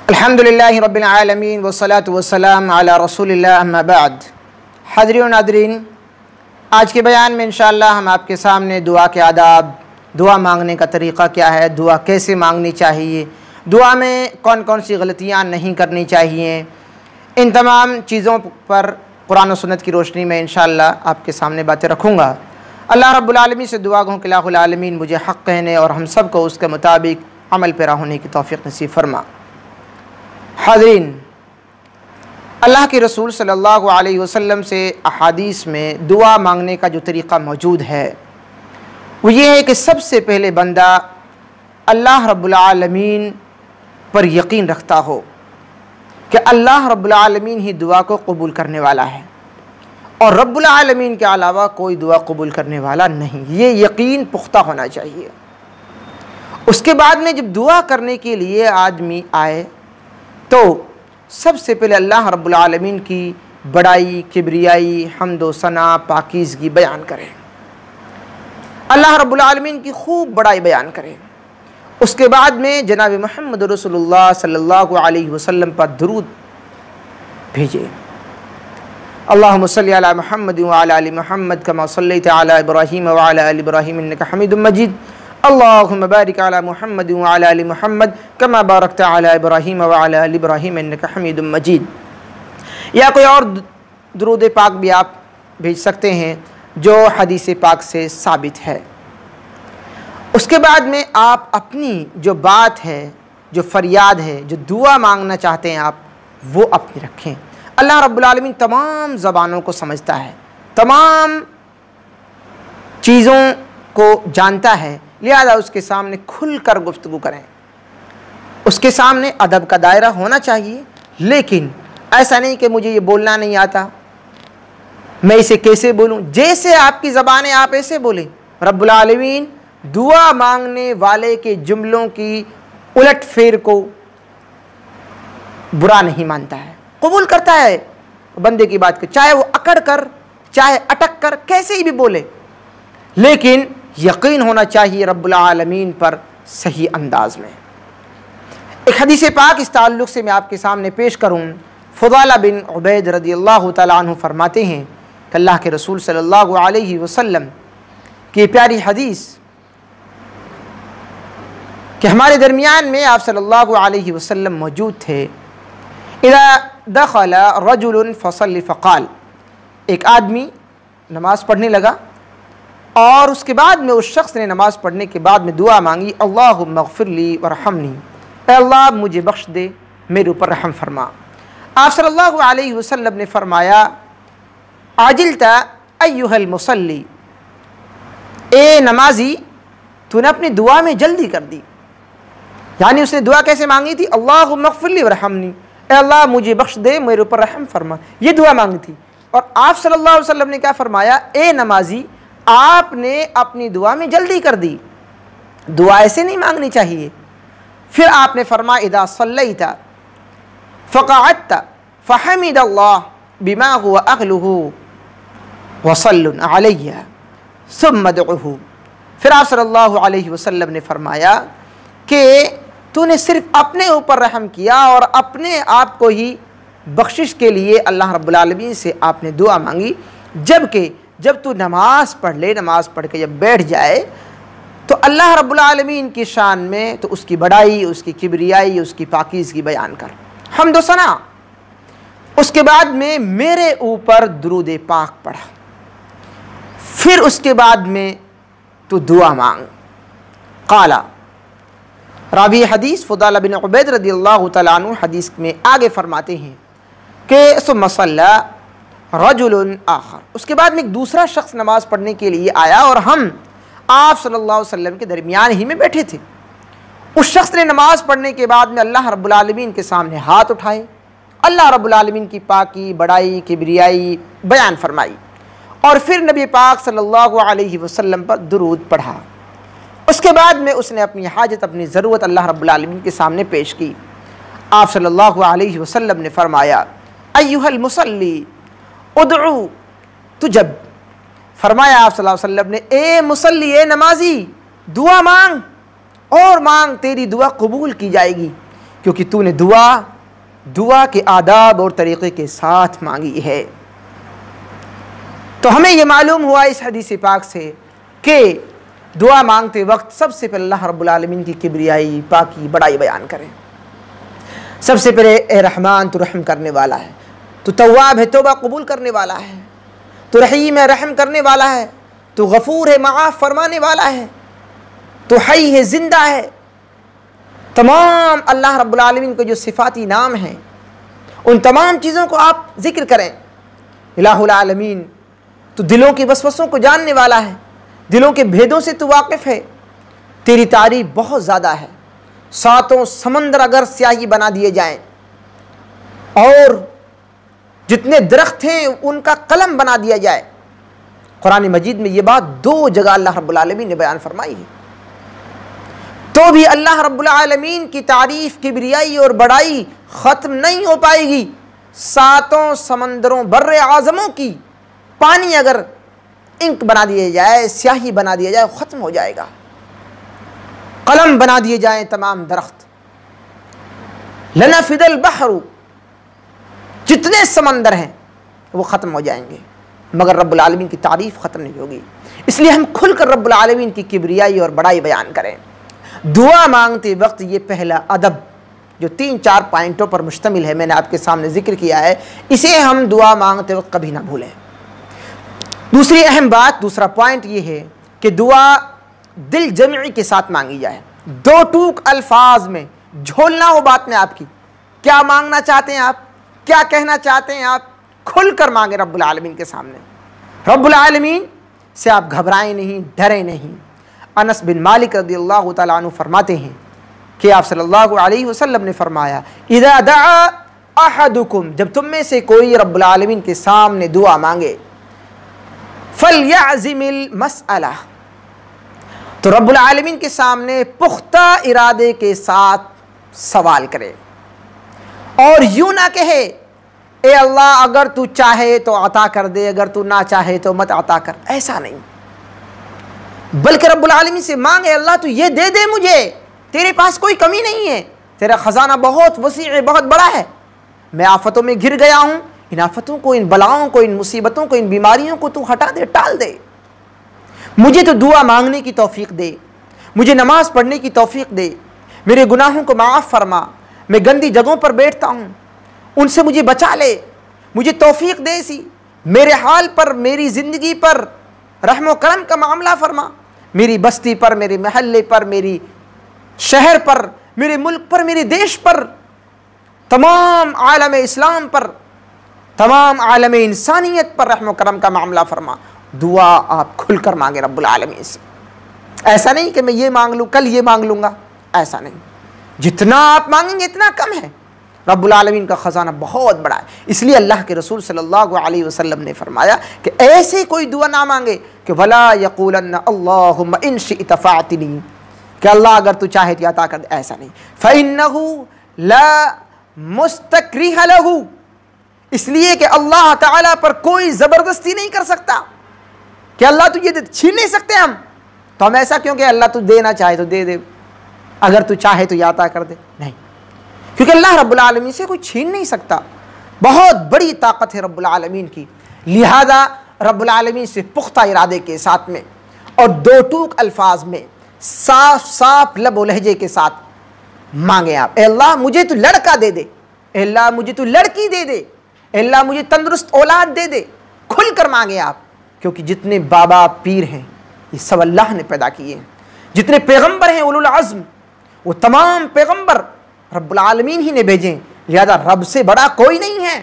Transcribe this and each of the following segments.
अल्हम्दुलिल्लाहि रब्बिल आलमीन वस्सलातु वस्सलाम अला रसूलिल्लाह अम्मा बाद। हाज़रीन व नाज़रीन, आज के बयान में इंशाअल्लाह हम आपके सामने दुआ के आदाब, दुआ मांगने का तरीक़ा क्या है, दुआ कैसे मांगनी चाहिए, दुआ में कौन कौन सी गलतियाँ नहीं करनी चाहिए, इन तमाम चीज़ों पर कुरान और सुन्नत की रोशनी में इंशाअल्लाह आपके सामने बातें रखूँगा। अल्लाह रब्बुल आलमीन से दुआ गो कि लाहुल आलमीन मुझे हक़ कहने और हम सब को उसके मुताबिक अमल पेरा होने की तौफ़ीक़ नसीब फरमा। हाज़रीन, अल्लाह के रसूल सल्लल्लाहु अलैहि वसल्लम से अहादीस में दुआ मांगने का जो तरीक़ा मौजूद है वो ये है कि सबसे पहले बंदा अल्लाह रब्बुल आलमीन पर यकीन रखता हो कि अल्लाह रब्बुल आलमीन ही दुआ को कबूल करने वाला है और रब्बुल आलमीन के अलावा कोई दुआ कबूल करने वाला नहीं। ये यकीन पुख्ता होना चाहिए। उसके बाद में जब दुआ करने के लिए आदमी आए तो सबसे पहले अल्लाह रब्बुल आलमीन की बड़ाई, किब्रियाई, हम्द व सना, पाकीज़गी बयान करें। अल्लाह रब्बुल आलमीन की खूब बड़ाई बयान करें। उसके बाद में जनाब मुहम्मद रसूलुल्लाह सल्लल्लाहु अलैहि वसल्लम पर दुरूद भेजे। अल्लाहुम्मा सल्लि अला मुहम्मद व अला आलि मुहम्मद कमा सल्लैता अला इब्राहीम व अला आलि इब्राहीम इन्नका हमीदुम मजीद। अल्लाहुम्मा बारिक अला मुहम्मद व अला आलि मुहम्मद कमा बारकता अला इब्राहीम व अला आलि इब्राहीम इन्नका हमीदुम मजीद। या कोई और दुरूद पाक भी आप भेज सकते हैं जो हदीस पाक से साबित है। उसके बाद में आप अपनी जो बात है, जो फरियाद है, जो दुआ मांगना चाहते हैं आप, वो अपनी रखें। अल्लाह रब्बुल आलमीन तमाम ज़बानों को समझता है, तमाम चीज़ों को जानता है, लिहाजा उसके सामने खुलकर गुफ्तगू करें। उसके सामने अदब का दायरा होना चाहिए, लेकिन ऐसा नहीं कि मुझे ये बोलना नहीं आता, मैं इसे कैसे बोलूँ। जैसे आपकी ज़बान है आप ऐसे बोलें। रब्बुल आलमीन दुआ मांगने वाले के जुमलों की उलट फेर को बुरा नहीं मानता है, कबूल करता है बंदे की बात को, चाहे वो अकड़ कर, चाहे अटक कर, कैसे ही भी बोले, लेकिन यकीन होना चाहिए रब्बुल आलमीन पर सही अंदाज में। एक हदीस पाक इस ताल्लुक़ से मैं आपके सामने पेश करूँ। फुदाला बिन उबैद रज़ियल्लाहु तआला अन्हु फरमाते हैं कि अल्लाह के रसूल सल्लल्लाहु अलैहि वसल्लम की प्यारी हदीस कि हमारे दरमियान में आप सल्लल्लाहु अलैहि वसल्लम मौजूद थे। इज़ा दख़ल रजुलन फ़सल्ली फ़क़ाल, एक आदमी नमाज़ पढ़ने लगा और उसके बाद में उस शख्स ने नमाज़ पढ़ने के बाद में दुआ मांगी, अल्लाहुम्मा ग़फ़िरली वरहमनी, ऐ अल्लाह मुझे बख्श दे, मेरे ऊपर रहम फरमा। आप सल्लल्लाहु अलैहि वसल्लम ने फरमाया, आजिलता अय्युहल मुसल्ली, ए नमाजी तूने अपनी दुआ में जल्दी कर दी। यानी उसने दुआ कैसे मांगी थी? अल्लाहुम्मा ग़फ़िरली वरहमनी, ऐ अल्लाह मुझे बख्श दे, मेरे ऊपर रहम फरमा, ये दुआ मांगी थी। और आप सल्लल्लाहु अलैहि वसल्लम ने क्या फरमाया? ए नमाजी आपने अपनी दुआ में जल्दी कर दी, दुआ ऐसे नहीं मांगनी चाहिए। फिर आपने फरमाया, इदा सल्लैता फ़क़अदता फ़हमिदल्लाह बिमा हुवा अहलुहु वसल्लु अलैहि सुम्मा दुऊहु। फिर आप सल्लल्लाहु अलैहि वसल्लम ने फरमाया कि तूने सिर्फ अपने ऊपर रहम किया और अपने आप को ही बख्शिश के लिए अल्लाह रब्बुल आलमीन से आपने दुआ मांगी, जबकि जब तू नमाज़ पढ़ ले, नमाज़ पढ़ के जब बैठ जाए तो अल्लाह रब्बुल आलमीन की शान में तो उसकी बड़ाई, उसकी किब्रियाई, उसकी पाकीज़गी बयान कर, हम्द व सना। उसके बाद में मेरे ऊपर दुरूद पाक पढ़ा, फिर उसके बाद में तू दुआ मांग। काला रावी हदीस फुदाला बिन उबैद रज़ियल्लाहु तआला अन्हु हदीस में आगे फरमाते हैं कि सुम्मा सल्ला रजुलन आखर, उसके बाद में एक दूसरा शख्स नमाज़ पढ़ने के लिए आया और हम आप सल्लल्लाहु अलैहि वसल्लम के दरमियान ही में बैठे थे। उस शख्स ने नमाज़ पढ़ने के बाद में अल्लाह रब्बुल आलमीन के सामने हाथ उठाए, अल्लाह रब्बुल आलमीन की पाकी, बड़ाई, किब्रियाई बयान फरमाई और फिर नबी पाक सल्लल्लाहु अलैहि वसल्लम पर दुरूद पढ़ा। उसके बाद में उसने अपनी हाजत, अपनी ज़रूरत अल्लाह रब्बुल आलमीन के सामने पेश की। आप सल्लल्लाहु अलैहि वसल्लम ने फरमाया, अय्युहल मुसल्ली उदउ तुजब। फरमाया आप सल्लल्लाहु अलैहि वसल्लम ने, ए मुसल्ली, ए नमाजी, दुआ मांग और मांग, तेरी दुआ कबूल की जाएगी। क्योंकि तूने दुआ के आदाब और तरीक़े के साथ मांगी है। तो हमें यह मालूम हुआ इस हदीस पाक से कि दुआ मांगते वक्त सबसे पहले अल्लाह रब्बुल आलमीन की किब्रियाई, पाकी, बड़ाई बयान करें। सबसे पहले ए रहमान तू रहम करने वाला है, तू तव्वाब है तौबा कबूल करने वाला है, तू रहीम है रहम करने वाला है, तू गफूर है माफ़ फरमाने वाला है, तू हई है जिंदा है। तमाम अल्लाह रब्बुल आलमीन के जो सिफाती नाम हैं उन तमाम चीज़ों को आप जिक्र करें। इलाहुल आलमीन तू दिलों की वसवसों को जानने वाला है, दिलों के भेदों से तू वाकिफ़ है, तेरी तारीफ बहुत ज़्यादा है। सातों समंदर अगर स्याही बना दिए जाएं और जितने दरख्त हैं उनका कलम बना दिया जाए। कुरान मजीद में ये बात 2 जगह अल्लाह रब्बुल आलमीन ने बयान फरमाई है, तो भी अल्लाह रब्बुल आलमीन की तारीफ, किब्रियाई और बड़ाई ख़त्म नहीं हो पाएगी। सातों समंदरों, बर्रे आज़मों की पानी अगर इंक बना दिया जाए, स्याही बना दिया जाए, ख़त्म हो जाएगा। कलम बना दिए जाएं तमाम दरख्त, लनफ़िदल बहरु, जितने समंदर हैं वो ख़त्म हो जाएंगे, मगर रब्बुल आलमीन की तारीफ़ ख़त्म नहीं होगी। इसलिए हम खुलकर रब्बुल आलमीन की किब्रियाई और बड़ाई बयान करें। दुआ मांगते वक्त ये पहला अदब जो 3-4 पॉइंटों पर मुश्तमिल है, मैंने आपके सामने जिक्र किया है, इसे हम दुआ मांगते वक्त कभी ना भूलें। दूसरी अहम बात, दूसरा पॉइंट ये है कि दुआ दिल जमी के साथ मांगी जाए। 2 टूक अल्फाज में झोलना हो बात में आपकी, क्या मांगना चाहते हैं आप, क्या कहना चाहते हैं आप, खुलकर मांगे रब्बुल आलमीन के सामने। रब्बुल आलमीन से आप घबराएं नहीं, डरें नहीं। अनस बिन मालिक रज़ियल्लाहु तआला अन्हु फरमाते हैं कि आप सल्लल्लाहु अलैहि वसल्लम ने फरमाया, इज़ा दआ अहदुकुम, जब तुम में से कोई रब्बुल आलमीन के सामने दुआ मांगे, फलयअज़िमिल मसअला, तो रब्बुल आलमीन के सामने पुख्ता इरादे के साथ सवाल करे और यूं ना कहे ए अल्लाह अगर तू चाहे तो अता कर दे, अगर तू ना चाहे तो मत अता कर, ऐसा नहीं। बल्कि रब्बुल आलमीन से मांगे, अल्लाह तू ये दे दे मुझे, तेरे पास कोई कमी नहीं है, तेरा ख़जाना बहुत वसी है, बहुत बड़ा है, मैं आफतों में घिर गया हूँ, इन आफतों को, इन बलाओं को, इन मुसीबतों को, इन बीमारियों को तू हटा दे, टाल दे। मुझे तो दुआ मांगने की तौफीक दे, मुझे नमाज पढ़ने की तौफीक दे, मेरे गुनाहों को माफ़ फरमा, मैं गंदी जगहों पर बैठता हूँ, उनसे मुझे बचा ले, मुझे तौफीक दे सी, मेरे हाल पर, मेरी ज़िंदगी पर रहम व करम का मामला फरमा, मेरी बस्ती पर, मेरे महल्ले पर, मेरी शहर पर, मेरे मुल्क पर, मेरे देश पर, तमाम आलम इस्लाम पर, तमाम आलम इंसानियत पर रहम व करम का मामला फरमा। दुआ आप खुलकर मांगे रब्बुल आलमीन से। ऐसा नहीं कि मैं ये मांग लूँ, कल ये मांग लूँगा, ऐसा नहीं। जितना आप मांगेंगे इतना कम है। रब्बुल आलमीन का ख़जाना बहुत बड़ा है। इसलिए अल्लाह के रसूल सल्लल्लाहु अलैहि वसल्लम ने फरमाया कि ऐसे कोई दुआ ना मांगे कि वला यक़ूलन्ना अल्लाहुम्मा इन शि'त फ़अतिनी, कि अल्लाह अगर तू चाहे तो अता कर दे, ऐसा नहीं। फ़इन्नहु ला मुस्तक्रिह लहू, इसलिए कि अल्लाह ताला पर कोई ज़बरदस्ती नहीं कर सकता कि अल्लाह तू ये छीन नहीं सकते हम, तो हम ऐसा क्यों कि अल्लाह तू देना चाहे तो दे दे, अगर तू चाहे तो अता कर दे, नहीं, क्योंकि अल्लाह रब्बुल आलमीन से कोई छीन नहीं सकता। बहुत बड़ी ताकत है रब्बुल आलमीन की। लिहाजा रब्बुल आलमीन से पुख्ता इरादे के साथ में और 2 टूक अल्फाज में साफ साफ लब व लहजे के साथ मांगे आप, अल्लाह मुझे तू लड़का दे दे, अल्लाह मुझे तू लड़की दे दे, अल्लाह मुझे तंदुरुस्त औलाद दे दे। खुल कर मांगे आप, क्योंकि जितने बाबा पीर हैं ये सब अल्लाह ने पैदा किए हैं। जितने पैगम्बर हैं उलुल अज़्म, वो तमाम पैगम्बर रब्बुल आलमीन ही ने भेजे। लिहाजा रब से बड़ा कोई नहीं है।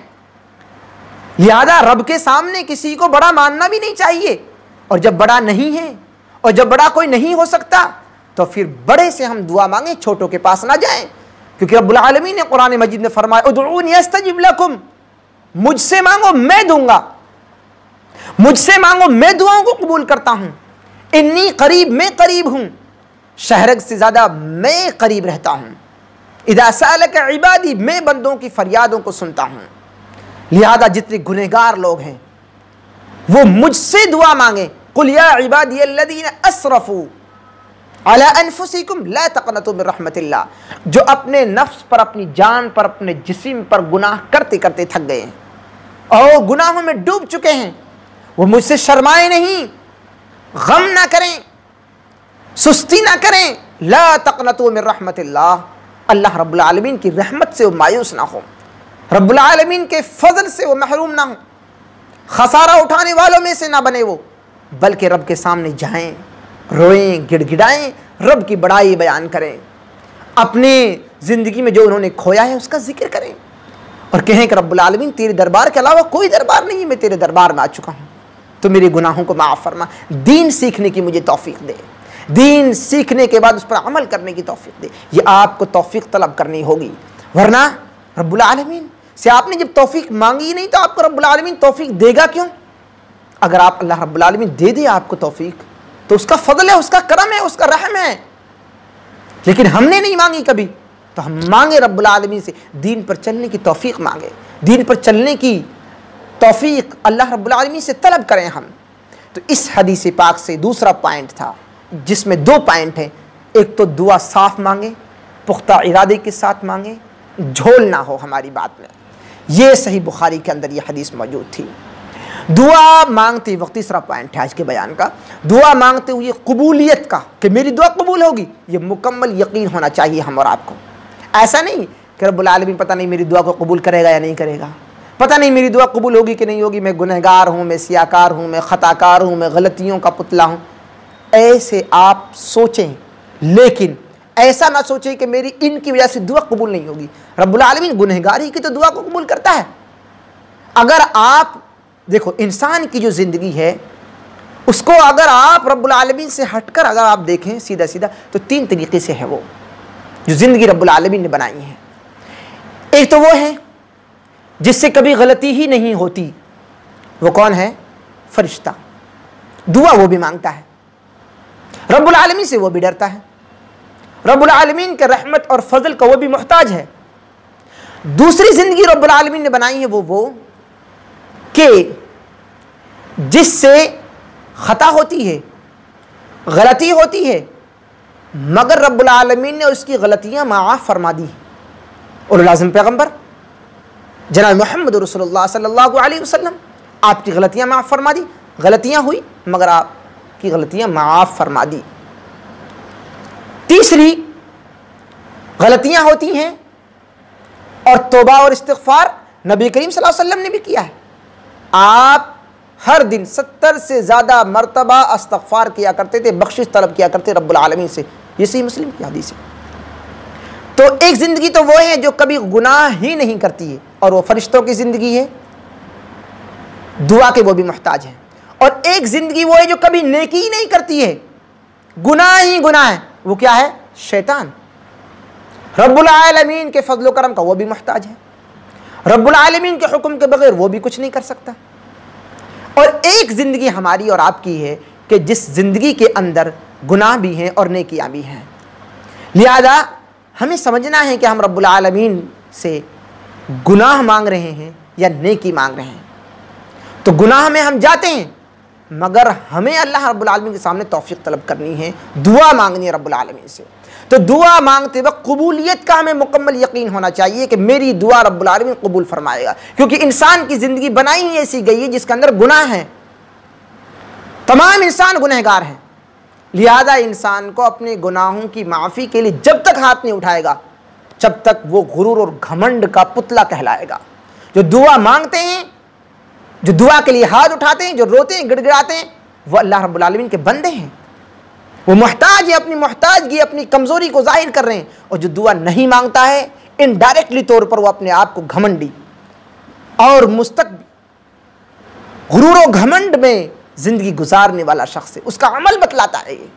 लिहाजा रब के सामने किसी को बड़ा मानना भी नहीं चाहिए। और जब बड़ा नहीं है और जब बड़ा कोई नहीं हो सकता तो फिर बड़े से हम दुआ मांगे, छोटों के पास ना जाएं। क्योंकि रब्बुल आलमीन ने कुरान मजीद में फरमाया उदऊनी अस्तजिब लकुम, मुझसे मांगो मैं दूंगा, मुझसे मांगो मैं दुआओं को कबूल करता हूं। इन्नी करीब, मैं करीब हूं, शहरग से ज्यादा मैं करीब रहता हूं। इदा सालक इबादी, मैं बंदों की फरियादों को सुनता हूं। लिहाजा जितने गुनहगार लोग हैं वो मुझसे दुआ मांगे। कुल या इबादी अल्लज़ीना असरफू अला अनफुसिकुम ला तक़नतू मिन रहमतिल्लाह, जो अपने नफ्स पर, अपनी जान पर, अपने जिस्म पर गुनाह करते करते थक गए हैं और गुनाहों में डूब चुके हैं, वो मुझसे शर्माए नहीं, गम ना करें, सुस्ती ना करें। ला तक़नतू मिन रहमतिल्लाह, अल्लाह रब्बुल आलमीन की रहमत से वो मायूस ना हो, रब्बुल आलमीन के फजल से वो महरूम ना हो, खसारा उठाने वालों में से ना बने वो, बल्कि रब के सामने जाएं, रोएं, गिड़गिड़ाएं, रब की बड़ाई बयान करें, अपने ज़िंदगी में जो उन्होंने खोया है उसका जिक्र करें और कहें कि रब्बुल आलमीन तेरे दरबार के अलावा कोई दरबार नहीं, मैं तेरे दरबार में आ चुका हूँ, तो मेरे गुनाहों को माफ़ फरमा, दीन सीखने की मुझे तौफीक दे, दीन सीखने के बाद उस पर अमल करने की तौफीक दे। ये आपको तौफीक तलब करनी होगी, वरना रब्बुल आलमीन से आपने जब तौफीक मांगी नहीं तो आपको रब्बुल आलमीन तौफीक देगा क्यों? अगर आप अल्लाह रब्बुल आलमीन दे दे आपको तौफीक तो उसका फजल है, उसका करम है, उसका रहम है, लेकिन हमने नहीं मांगी कभी, तो हम मांगे रब्बुल आलमीन से दीन पर चलने की तौफीक मांगे, दीन पर चलने की तौफीक अल्लाह रब्बुल आलमीन से तलब करें हम। तो इस हदीस पाक से दूसरा पॉइंट था, जिसमें दो पॉइंट हैं, एक तो दुआ साफ मांगे, पुख्ता इरादे के साथ मांगे, झोल ना हो हमारी बात में, ये सही बुखारी के अंदर ये हदीस मौजूद थी। दुआ मांगते वक्त तीसरा पॉइंट है आज के बयान का, दुआ मांगते हुए कबूलियत का, कि मेरी दुआ कबूल होगी, ये मुकम्मल यकीन होना चाहिए हम और आपको। ऐसा नहीं कि रब्बुल आलमीन पता नहीं मेरी दुआ को कबूल करेगा या नहीं करेगा, पता नहीं मेरी दुआ कबूल होगी कि नहीं होगी, मैं गुनहगार हूँ, मैं सियाकार हूँ, मैं ख़ताकार हूँ, मैं गलतियों का पुतला हूँ, ऐसे आप सोचें, लेकिन ऐसा ना सोचें कि मेरी इनकी वजह से दुआ कबूल नहीं होगी। रब्बुल आलमीन गुनहगारी की तो दुआ को कबूल करता है। अगर आप देखो, इंसान की जो ज़िंदगी है उसको अगर आप रब्बुल आलमीन से हटकर अगर आप देखें सीधा सीधा, तो तीन तरीके से है वो जो ज़िंदगी रब्बुल आलमीन ने बनाई है। एक तो वो है जिससे कभी गलती ही नहीं होती, वो कौन है? फरिश्ता। दुआ वो भी मांगता है, रब्बुल आलमीन से वो भी डरता है, रब्बुल आलमीन के रहमत और फजल का वो भी मोहताज है। दूसरी ज़िंदगी रब्बुल आलमीन ने बनाई है वो कि जिससे खता होती है, गलती होती है, मगर रब्बुल आलमीन ने उसकी गलतियां माफ़ फरमा दी। और आज़म पैगंबर जनाब मोहम्मद रसूलुल्लाह सल्लल्लाहु अलैहि वसल्लम, आपकी गलतियां माफ़ फरमा दी, गलतियां हुई मगर आपकी गलतियां माफ़ फरमा दी। तीसरी, गलतियां होती हैं और तौबा और इस्तिग़फ़ार नबी करीम सल्लल्लाहु अलैहि वसल्लम ने भी किया है। आप हर दिन 70 से ज़्यादा मरतबा इस्तिग़फ़ार किया करते थे, बख्शिश तलब किया करते रब्बुल आलमीन से, ये सही मुस्लिम की हदीस है। तो एक ज़िंदगी तो वो है जो कभी गुनाह ही नहीं करती है, और वो फरिश्तों की ज़िंदगी है, दुआ के वो भी मोहताज हैं। और एक ज़िंदगी वो है जो कभी नेकी ही नहीं करती है, गुनाह ही गुनाह है, वो क्या है? शैतान। रब्बुल आलमीन के फजल करम का वो भी मोहताज है, रब्बुल आलमीन के हुक्म के बगैर वो भी कुछ नहीं कर सकता। और एक ज़िंदगी हमारी और आपकी है कि जिस ज़िंदगी के अंदर गुनाह भी हैं और नेकियां भी हैं। लिहाजा हमें समझना है कि हम रब्बुल आलमीन से गुनाह मांग रहे हैं या नेकी मांग रहे हैं। तो गुनाह में हम जाते हैं, मगर हमें अल्लाह रब्बुल आलमीन के सामने तौफीक तलब करनी है, दुआ मांगनी है रब्बुल आलमीन से। तो दुआ मांगते वक्त कबूलियत का हमें मुकम्मल यकीन होना चाहिए कि मेरी दुआ रब्बुल आलमीन कबूल फरमाएगा, क्योंकि इंसान की ज़िंदगी बनाई ही ऐसी गई है जिसके अंदर गुनाह है, तमाम इंसान गुनहगार हैं। लिहाजा इंसान को अपने गुनाहों की माफ़ी के लिए जब तक हाथ नहीं उठाएगा, जब तक वो गुरूर और घमंड का पुतला कहलाएगा। जो दुआ मांगते हैं, जो दुआ के लिए हाथ उठाते हैं, जो रोते हैं, गिड़गिड़ाते हैं, वो अल्लाह रब्बुल आलमीन के बंदे हैं, वो मोहताज है, अपनी मोहताजगी, अपनी कमज़ोरी को जाहिर कर रहे हैं। और जो दुआ नहीं मांगता है, इनडायरेक्टली तौर पर वो अपने आप को घमंडी और मुस्तकबिर, गुरूर और घमंड में ज़िंदगी गुजारने वाला शख्स है, उसका अमल बतलाता है ये।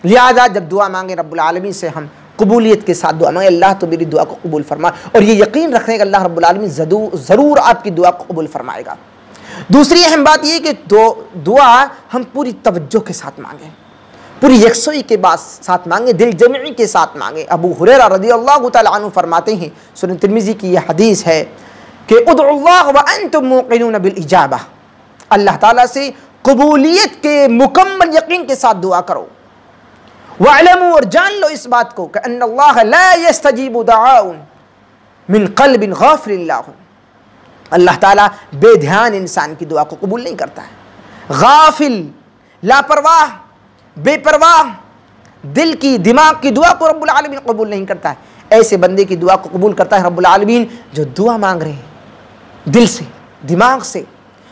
लिहाजा जब दुआ मांगे रब्बुल आलमीन से, हम कबूलियत के साथ दुआ मांगे, अल्लाह तो मेरी दुआ को कबूल फरमा, और ये यकीन रखने का अल्लाह रब्बुल आलमीन ज़रूर आपकी दुआ को कबूल फरमाएगा। दूसरी अहम बात यह कि दुआ हम पूरी तवज्जो के साथ मांगें, पूरी यकसुई के साथ मांगे, दिल जमी के साथ मांगे। अबू हुरैरा रज़ियल्लाहु तआला अन्हु फरमाते हैं, सुनन तिरमिज़ी की यह हदीस है कि उदउल्लाह व अंतुम मूक़िनून बिल इजाबा, अल्लाह ताला से कबूलियत के मुकम्मल यकीन के साथ दुआ करो। वअलमू, और जान लो इस बात को कि अन्नल्लाह ला यस्तजीबु दुआउन मिन क़ल्बिन गाफिलिन लहू, अल्लाह ताला बेध्यान इंसान की दुआ को कबूल नहीं करता है। गाफिल, लापरवाह, बेपरवाह दिल की, दिमाग की दुआ को रब्बुल आलमीन कबूल नहीं करता है। ऐसे बंदे की दुआ को कबूल करता है रब्बुल आलमीन जो दुआ मांग रहे हैं दिल से, दिमाग से,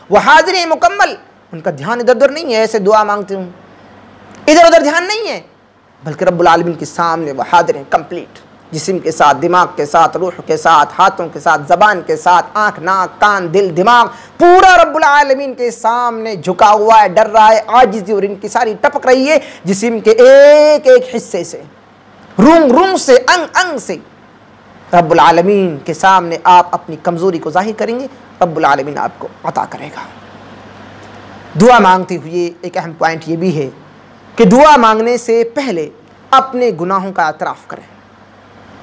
वह हाजिर है मुकम्मल, उनका ध्यान इधर उधर नहीं है, ऐसे दुआ मांगते हूँ इधर उधर ध्यान नहीं है, बल्कि रब्बुल आलमीन के सामने वह हाजिर है कंप्लीट, जिस्म के साथ, दिमाग के साथ, रूह के साथ, हाथों के साथ, ज़बान के साथ, आँख, नाक, कान, दिल, दिमाग पूरा रब्बुल आलमीन के सामने झुका हुआ है, डर रहा है, आजिज़ी और इनकी सारी टपक रही है जिस्म के एक एक हिस्से से, रूम रूम से, अंग अंग से। रब्बुल आलमीन के सामने आप अपनी कमज़ोरी को ज़ाहिर करेंगे, रब्बुल आलमीन आपको अता करेगा। दुआ मांगते हुए एक अहम पॉइंट ये भी है कि दुआ मांगने से पहले अपने गुनाहों का एतराफ़ करें।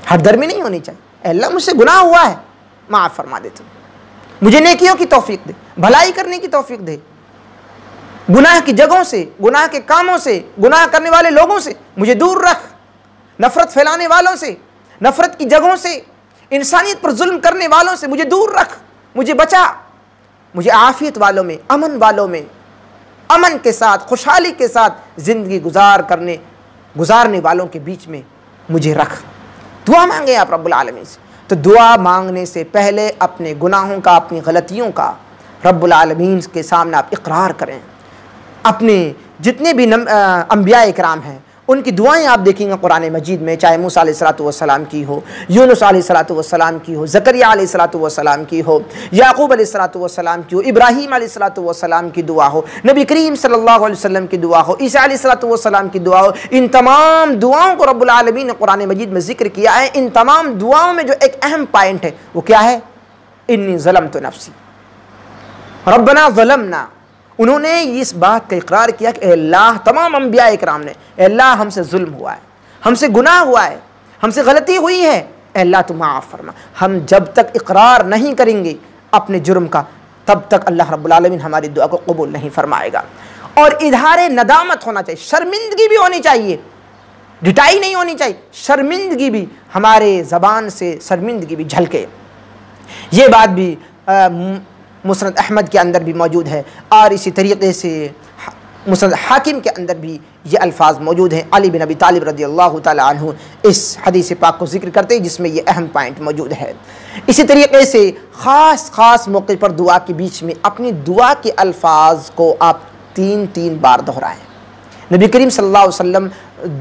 हरदर्मी नहीं होनी चाहिए, अल्लाह मुझसे गुनाह हुआ है, माफ़ फरमा दे, तुम मुझे नेकियों की तौफीक दे, भलाई करने की तौफीक दे, गुनाह की जगहों से, गुनाह के कामों से, गुनाह करने वाले लोगों से मुझे दूर रख, नफ़रत फैलाने वालों से, नफ़रत की जगहों से, इंसानियत पर जुल्म करने वालों से मुझे दूर रख, मुझे बचा, मुझे आफियत वालों में, अमन वालों में, अमन के साथ, खुशहाली के साथ ज़िंदगी गुजारने वालों के बीच में मुझे रख। दुआ मांगे आप रब्बुल आलमीन से। तो दुआ मांगने से पहले अपने गुनाहों का, अपनी गलतियों का रब्बुल आलमीन के सामने आप इकरार करें। अपने जितने भी अंबिया इकराम हैं उनकी दुआएं आप देखेंगे कुरान मजीद में, चाहे मूसा अलैहिस्सलातु वस्सलाम की हो, यूनुस अलैहिस्सलातु वस्सलाम की हो, ज़करिया अलैहिस्सलातु वस्सलाम की हो, याकूब अलैहिस्सलातु वस्सलाम की हो, इब्राहीम अलैहिस्सलातु वस्सलाम की दुआ हो, नबी करीम सल्लल्लाहु अलैहि वसल्लम की दुआ हो, ईसा अलैहिस्सलातु वस्सलाम की दुआ हो। इन तमाम दुआओं को रब्बुल आलमीन ने कुरान मजीद में जिक्र किया है। इन तमाम दुआओं में जो एक अहम पॉइंट है वो क्या है? इन्नी ज़लमतु नफ्सी रब्बना ज़लमना। उन्होंने इस बात का इकरार किया कि अल्लाह, तमाम अंबिया इकराम ने, अल्लाह हमसे जुल्म हुआ है, हमसे गुनाह हुआ है, हमसे गलती हुई है, अल्लाह तू माफ़ फरमा। हम जब तक इकरार नहीं करेंगे अपने जुर्म का, तब तक अल्लाह रब्बुल आलमीन हमारी दुआ को कबूल नहीं फरमाएगा। और इजहार नदामत होना चाहिए, शर्मिंदगी भी होनी चाहिए, ढिठाई नहीं होनी चाहिए, शर्मिंदगी भी, हमारे ज़बान से शर्मिंदगी भी झलके। ये बात भी मुस्नद अहमद के अंदर भी मौजूद है, और इसी तरीक़े से मुस्नद हाकिम के अंदर भी ये अल्फाज मौजूद हैं। अली बिन अबी तालिब रज़ियल्लाहु ताला अन्हु इस हदीस पाक को जिक्र करते हैं जिसमें ये अहम पॉइंट मौजूद है। इसी तरीक़े से ख़ास मौके पर दुआ के बीच में अपनी दुआ के अल्फाज को आप 3 बार दोहराएँ। नबी करीम सल्लल्लाहु अलैहि वसल्लम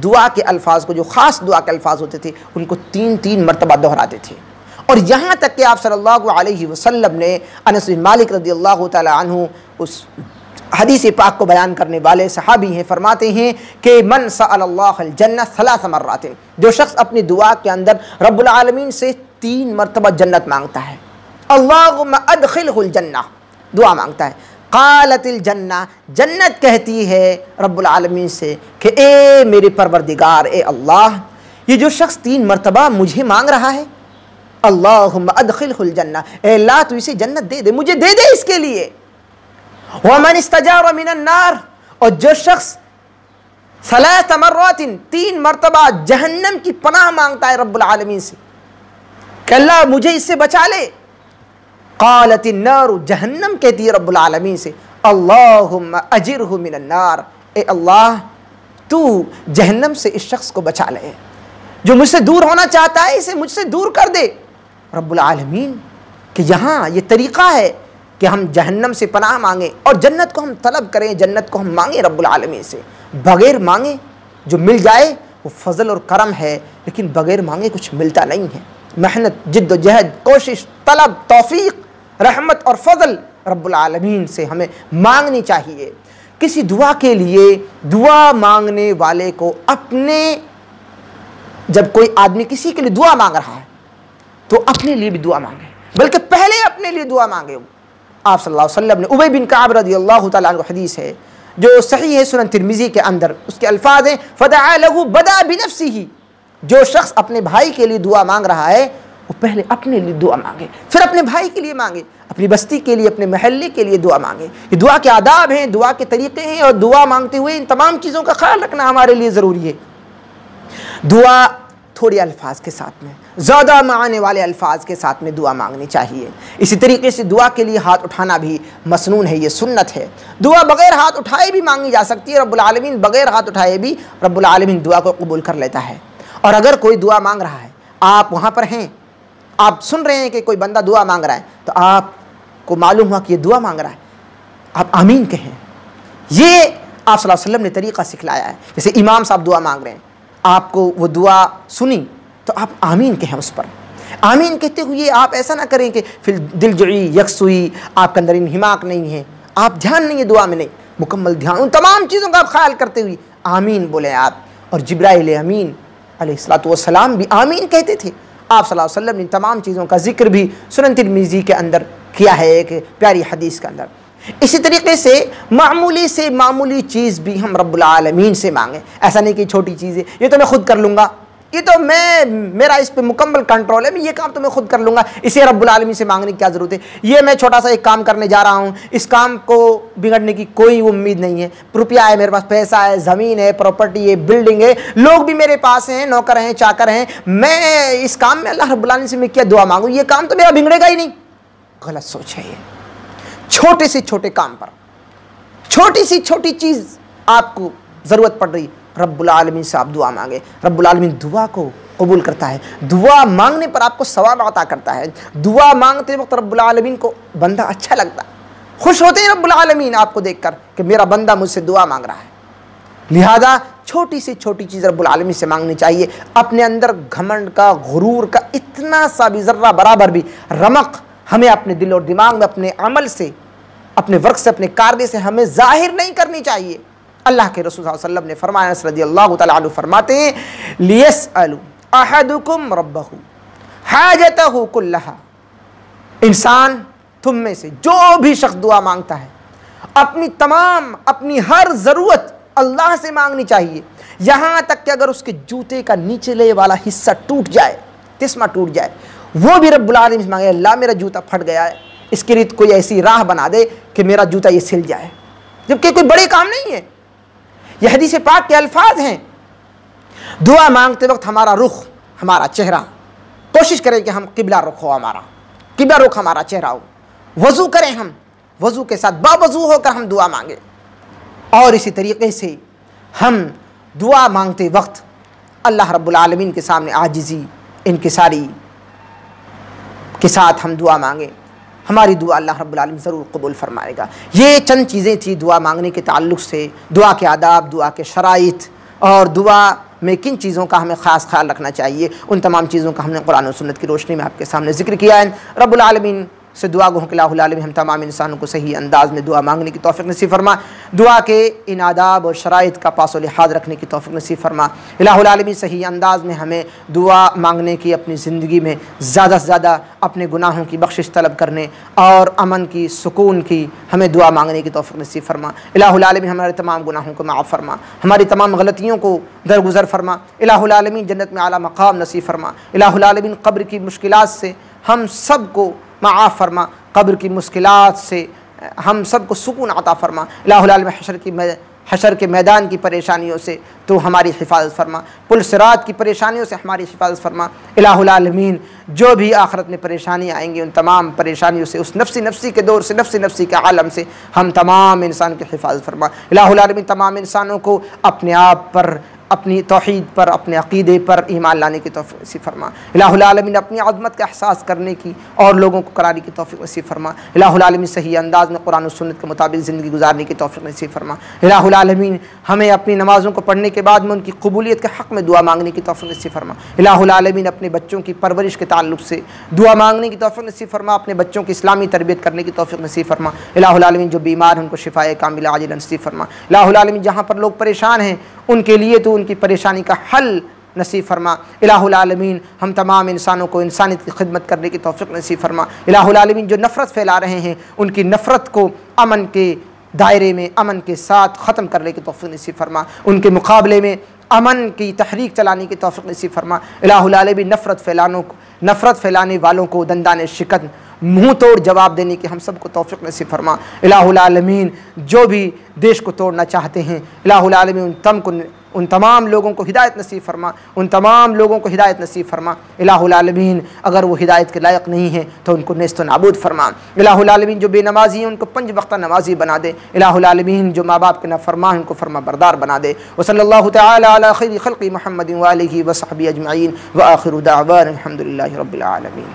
दुआ के अल्फाज को, जो ख़ास दुआ के अल्फाज होते थे, उनको 3 मरतबा दोहराते थे। और यहाँ तक कि आप सल्लल्लाहु अलैहि वसल्लम ने अनस बिन मालिक रज़ियल्लाहु ताला अन्हु, उस हदीस पाक को बयान करने वाले सहाबी हैं, फरमाते हैं कि मन सअलल्लाहुल जन्नत सलास मर्रातिन, जो शख्स अपनी दुआ के अंदर रब्बुल आलमीन से 3 मरतबा जन्नत मांगता है, अल्लाहुम्मा अदखिलहुल जन्नह दुआ मांगता है, क़ालतिल जन्नह, जन्नत कहती है रब्बुल आलमीन से कि ए मेरे परवरदिगार, ए अल्लाह, ये जो शख्स 3 मरतबा मुझे मांग रहा है, अल्लाहुम्मा अदखिलहुल जन्नह, ए अल्लाह तू इसे जन्नत दे दे, मुझे दे दे इसके लिए। वमन इस्तजारा मिनन नार, और जो शख्स सलास मर्रातिन 3 मरतबा जहन्नम की पनाह मांगता है रब्बुल आलमीन से कि अल्लाह मुझे इससे बचा ले, क़ालतिन नार, जहन्नम कहती है रब्बुल आलमीन से, अल्लाहुम्मा अजिरहु मिनन नार, ए अल्लाह तू जहन्नम से इस शख्स को बचा ले, जो मुझसे दूर होना चाहता है इसे मुझसे दूर कर दे। रब्बुल आलमीन कि यहाँ ये तरीक़ा है कि हम जहन्नम से पनाह मांगें और जन्नत को हम तलब करें, जन्नत को हम मांगें रब्बुल आलमीन से। बग़ैर मांगे जो मिल जाए वो फ़ज़ल और करम है, लेकिन बग़ैर मांगे कुछ मिलता नहीं है। मेहनत, जिद्दोजहद, कोशिश, तलब, तौफ़ीक़, रहमत और फ़ज़ल रब्बुल आलमीन से हमें मांगनी चाहिए। किसी दुआ के लिए दुआ मांगने वाले को अपने, जब कोई आदमी किसी के लिए दुआ मांग रहा है तो अपने लिए भी दुआ मांगे, बल्कि पहले अपने लिए दुआ मांगे। आप सल्लल्लाहु अलैहि वसल्लम ने, उबय बिन काब रज़ियल्लाहु ताला अन्हु हदीस है जो सही है सुनन तिरमिज़ी के अंदर, उसके अल्फाज हैं फ़दअ लहु बदा बिनफ्सिही, जो शख्स अपने भाई के लिए दुआ मांग रहा है वो पहले अपने लिए दुआ मांगे, फिर अपने भाई के लिए मांगे, अपनी बस्ती के लिए, अपने महल्ले के लिए दुआ मांगे। ये दुआ के आदाब हैं, दुआ के तरीक़े हैं, और दुआ मांगते हुए इन तमाम चीज़ों का ख्याल रखना हमारे लिए ज़रूरी है। दुआ थोड़े अल्फाज के साथ में, ज़्यादा माने वाले अल्फाज के साथ में दुआ मांगनी चाहिए। इसी तरीके से दुआ के लिए हाथ उठाना भी मसनून है, ये सुन्नत है। दुआ बग़ैर हाथ उठाए भी मांगी जा सकती है। रब्बुल आलमीन बग़ैर हाथ उठाए भी रब्बुल आलमीन दुआ को कबूल कर लेता है। और अगर कोई दुआ मांग रहा है, आप वहाँ पर हैं, आप सुन रहे हैं कि कोई बंदा दुआ मांग रहा है, तो आपको मालूम हुआ कि ये दुआ मांग रहा है, आप आमीन कहें। ये आप सल्लल्लाहु अलैहि वसल्लम ने तरीक़ा सिखलाया है। जैसे इमाम साहब दुआ मांग रहे हैं, आपको वो दुआ सुनी तो आप आमीन कहें उस पर। आमीन कहते हुए आप ऐसा ना करें कि फिर दिलजई यकसुई, आपके अंदर हिमाक नहीं है, आप ध्यान नहीं है दुआ में, नहीं, मुकम्मल ध्यान उन तमाम चीज़ों का आप ख्याल करते हुए आमीन बोले आप। और जिब्राइल अमीन अलैहिस्सलातु वस्सलाम भी आमीन कहते थे। आप सल्लल्लाहु अलैहि वसल्लम ने तमाम चीज़ों का जिक्र भी सुनन तिरमिज़ी के अंदर किया है, एक प्यारी हदीस के अंदर। इसी तरीके से मामूली चीज़ भी हम रब्बुल आलमीन से मांगें। ऐसा नहीं कि छोटी चीज़ है, ये तो मैं खुद कर लूँगा, ये तो मेरा इस पे मुकम्मल कंट्रोल है, मैं ये काम तो मैं खुद कर लूँगा, इसे रब्बुल आलमीन से मांगने की क्या ज़रूरत है। ये मैं छोटा सा एक काम करने जा रहा हूँ, इस काम को बिगड़ने की कोई उम्मीद नहीं है। रुपया है, मेरे पास पैसा है, ज़मीन है, प्रॉपर्टी है, बिल्डिंग है, लोग भी मेरे पास हैं, नौकर हैं, चाकर हैं, मैं इस काम में अल्लाह रब्बुल आलमीन से मैं क्या दुआ मांगूँ, ये काम तो मेरा बिगड़ेगा ही नहीं। गलत सोच है ये। छोटे से छोटे काम पर छोटी सी छोटी चीज़ आपको ज़रूरत पड़ रही, रब्बुल आलमीन से आप दुआ मांगे, रब्बुल आलमीन दुआ को कबूल करता है। दुआ मांगने पर आपको सवाब अता करता है। दुआ मांगते वक्त रब्बुल आलमीन को बंदा अच्छा लगता है, खुश होते हैं रब्बुल आलमीन आपको देखकर कि मेरा बंदा मुझसे दुआ मांग रहा है। लिहाजा छोटी से छोटी चीज़ रब्बुल आलमीन से मांगनी चाहिए। अपने अंदर घमंड का, गुरूर का इतना सा भी ज़र्रा बराबर भी रमक हमें अपने दिल और दिमाग में, अपने अमल से, अपने वर्क से, अपने कारगे से हमें जाहिर नहीं करनी चाहिए। अल्लाह के रसूल सल्लल्लाहु अलैहि वसल्लम ने फरमाया, रज़ियल्लाहु तआला अन्हु फरमाते हैं, लियसअलु अहदुकुम रब्बहु हाजतहु कुल्लहा। इंसान तुम में से जो भी शख्स दुआ मांगता है, अपनी हर ज़रूरत अल्लाह से मांगनी चाहिए। यहाँ तक कि अगर उसके जूते का नीचले वाला हिस्सा टूट जाए, तिस्मा टूट जाए, वो भी रब्बुल आलमीन से मांगे, अल्लाह मेरा जूता फट गया है, इसके लिए कोई ऐसी राह बना दे कि मेरा जूता ये सिल जाए, जबकि कोई बड़े काम नहीं है। यह हदीस पाक के अल्फाज हैं। दुआ मांगते वक्त हमारा रुख, हमारा चेहरा, कोशिश करें कि हम किबला रुख हो, हमारा किबला रुख हमारा चेहरा हो। वज़ू करें, हम वज़ू के साथ बावज़ू होकर हम दुआ मांगे। और इसी तरीके से हम दुआ मांगते वक्त अल्लाह रब्बुल आलमीन के सामने आजिज़ी, इनकिसारी के साथ हम दुआ मांगे, हमारी दुआ अल्लाह रब्बुल आलमीन ज़रूर कबूल फरमाएगा। ये चंद चीज़ें थी दुआ मांगने के ताल्लुक़ से, दुआ के आदाब, दुआ के शराइत और दुआ में किन चीज़ों का हमें ख़ास ख्याल रखना चाहिए, उन तमाम चीज़ों का हमने कुरान और सुन्नत की रोशनी में आपके सामने ज़िक्र किया है। रब्बुल आलमीन से दुआ गो कि अल्लाहुल आलमीन हम तमाम इंसानों को सही अंदाज़ में दुआ मांगने की तौफ़ीक़ नसीब फरमा, दुआ के इन आदाब और शराइत का पास लिहाज रखने की तौफ़ीक़ नसीब फरमा। अल्लाहुल आलमीन सही अंदाज़ में हमें दुआ मांगने की, अपनी ज़िंदगी में ज़्यादा से ज़्यादा अपने गुनाहों की बख्शिश तलब करने और अमन की, सुकून की हमें दुआ मांगने की तौफ़ीक़ नसीब फरमा। अल्लाहुल आलमीन हमारे तमाम गुनाहों को माफ़ फरमा, हमारी तमाम गलतियों को दरगुज़र फरमा। अल्लाहुल आलमीन जन्नत में आला मकाम नसीब फरमा। अल्लाहुल आलमीन क़ब्र की मुश्किलात से हम सब को माफ़ फरमा, क़ब्र की मुश्किलात से हम सब को सुकून अता फरमा। अल्लाहुल आलमीन हशर के मैदान की परेशानियों से तो हमारी हिफाजत फरमा, पुल सिरात की परेशानियों से हमारी हिफाजत फरमा। अल्लाहुल आलमीन जो भी आखिरत में परेशानी आएंगी, उन तमाम परेशानियों से, उस नफ्सी के दौर से, नफ्सी के आलम से हम तमाम इंसान की हिफाजत फरमा। अल्लाहुल आलमीन तमाम इंसानों को अपने आप पर, अपनी तौहीद पर, अपने अक़ीदे पर ईमान लाने की तौफ़ीक़ नसीब फरमा। अल्लाहुल आलमीन अपनी अज़मत का एहसास करने की और लोगों को कराने की तौफ़ीक़ नसीब फरमा। अल्लाहुल आलमीन सही अंदाज़ में कुरान और सुन्नत के मुताबिक ज़िंदगी गुजारने की तौफ़ीक़ नसीब फरमा। अल्लाहुल आलमीन हमें अपनी नमाज़ों को पढ़ने के बाद में उनकी कबूलियत के हक़ में दुआ मांगने की तौफ़ीक़ नसीब फरमा। अल्लाहुल आलमीन अपने बच्चों की परवरिश के ताल्लुक़ से दुआ मांगने की तौफ़ीक़ नसीब फरमा, अपने बच्चों की इस्लामी तरबियत करने की तौफ़ीक़ नसीब फरमा। अल्लाहुल आलमीन जो बीमार हैं उनको शिफ़ाए कामिला आजिला नसीब फरमा। अल्लाहुल आलमीन जहाँ पर लोग परेशान हैं उनके लिए तो उनकी परेशानी का हल नसीब फरमा। इलाहुल आलमीन हम तमाम इंसानों को इंसानियत की खिदमत करने की तौफ़ीक़ नसीब फरमा। इलाहुल आलमीन जो नफ़रत फैला रहे हैं उनकी नफ़रत को अमन के दायरे में, अमन के साथ ख़त्म करने की तौफ़ीक़ नसीब फरमा। उनके मुकाबले में अमन की तहरीक चलाने की तौफ़ीक़ नसीब फरमा। इलाहुल आलमीन नफ़रत फैलाने वालों को दंदाने शिकन, मुँह तोड़ जवाब देने की हम सबको तौफ़ीक़ नसीब फरमा। इलाहुल आलमीन जो भी देश को तोड़ना चाहते हैं, इलाहुल आलमीन उन तमाम लोगों को हिदायत नसीब फरमा, उन तमाम लोगों को हिदायत नसीब फरमा। इलाहुल आलमीन अगर वो हिदायत के लायक नहीं है तो उनको नेस्त नाबूद फरमा। इलाहुल आलमीन जो बेनमाजी हैं उनको 5 वक्त नमाजी बना दे। इलाहुल आलमीन जो माँ बाप के नाफरमान उनको फरमा बरदार बना दे। व सल्लल्लाहु तआला अला खैरि खल्क़ि मुहम्मदिन व आलिहि व सहबिहि अजमईन व आखिरु दाअवाना अल्हम्दुलिल्लाहि रब्बिल आलमीन।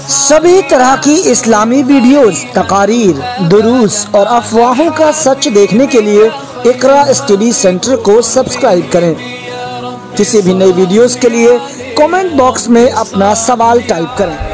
सभी तरह की इस्लामी वीडियोस, तकारीर, दुरूस और अफवाहों का सच देखने के लिए इकरा स्टडी सेंटर को सब्सक्राइब करें। किसी भी नई वीडियोस के लिए कमेंट बॉक्स में अपना सवाल टाइप करें।